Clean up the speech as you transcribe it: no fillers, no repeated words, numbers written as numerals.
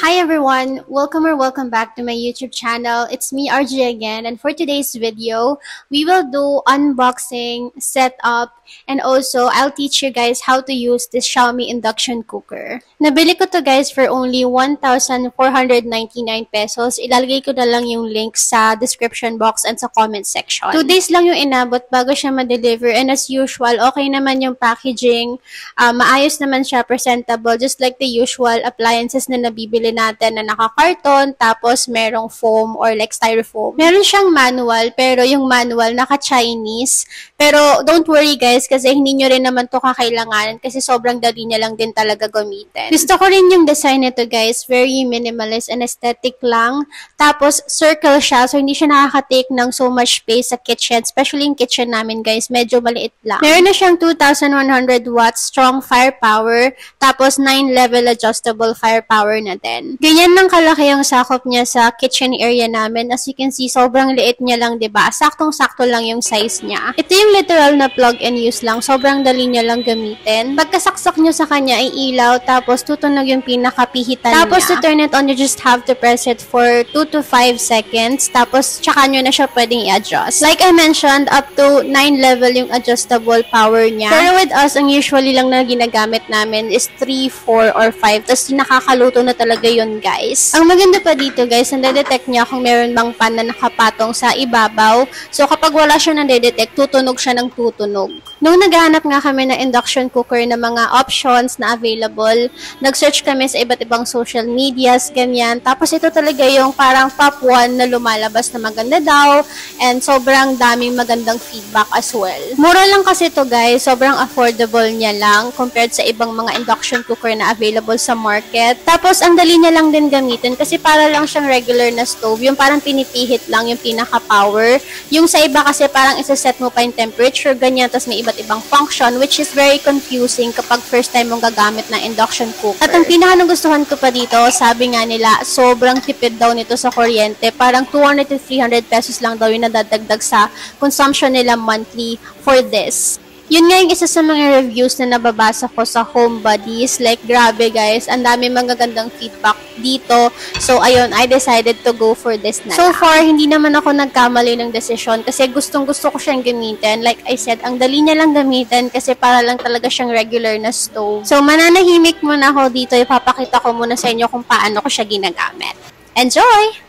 Hi everyone! Welcome back to my YouTube channel. It's me, RG again, and for today's video, we will do unboxing, setup, and also I'll teach you guys how to use this Xiaomi induction cooker. Nabili ko to guys for only 1,499 pesos. Ilalagay ko na lang yung link sa description box and sa comment section. 2 days lang yung inabot bago siya ma-deliver, and as usual, okay naman yung packaging. Maayos naman siya, presentable, just like the usual appliances na nabibili natin na naka-carton, tapos merong foam or like styrofoam. Meron siyang manual, pero yung manual naka-Chinese. Pero don't worry guys, kasi hindi nyo rin naman to kakailanganin kasi sobrang dali niya lang din talaga gamitin. Gusto ko rin yung design nito guys, very minimalist and aesthetic lang. Tapos circle siya, so hindi siya nakaka-take ng so much space sa kitchen, especially yung kitchen namin guys, medyo maliit lang. Meron na siyang 2,100 watts strong firepower, tapos 9-level adjustable firepower na din. Ganyan lang kalaki ang sakop niya sa kitchen area namin. As you can see, sobrang liit niya lang, diba? Saktong-sakto lang yung size niya. Ito yung literal na plug and use lang. Sobrang dali niya lang gamitin. Pagkasaksak nyo sa kanya, ay ilaw, tapos tutunog yung pinakapihitan niya. Tapos to turn it on, you just have to press it for 2 to 5 seconds. Tapos, tsaka nyo na siya pwedeng i-adjust. Like I mentioned, up to 9 level yung adjustable power niya. Pero with us, ang usually lang na ginagamit namin is 3, 4, or 5. Tapos, nakakaluto na talaga yun guys. Ang maganda pa dito guys, nade-detect niya kung meron bang pan na nakapatong sa ibabaw. So kapag wala siya nade-detect, tutunog siya ng tutunog. Nung naghahanap nga kami ng induction cooker na mga options na available, nag-search kami sa iba't ibang social medias, ganyan. Tapos ito talaga yung parang top 1 na lumalabas na maganda daw, and sobrang daming magandang feedback as well. Mura lang kasi ito guys, sobrang affordable niya lang compared sa ibang mga induction cooker na available sa market. Tapos ang dali niya lang din gamitin kasi para lang siyang regular na stove. Yung parang pinipihit lang yung pinaka-power. Yung sa iba kasi parang isa-set mo pa yung temperature, ganyan, tapos may iba't ibang function, which is very confusing kapag first time mong gagamit ng induction cooker. At ang pinaka-nagustuhan ko pa dito, sabi nga nila, sobrang tipid daw nito sa kuryente. Parang 200 to 300 pesos lang daw yung nadadagdag sa consumption nila monthly for this. Yun nga yung isa sa mga reviews na nababasa ko sa HomeBuddies. Like, grabe guys, ang dami magagandang feedback dito. So, ayun, I decided to go for this na. So far, hindi naman ako nagkamali ng desisyon kasi gustong-gusto ko siyang gamitin. Like I said, ang dali niya lang gamitin kasi para lang talaga siyang regular na stove. So, mananahimik muna ako dito. Ipapakita ko muna sa inyo kung paano ko siya ginagamit. Enjoy!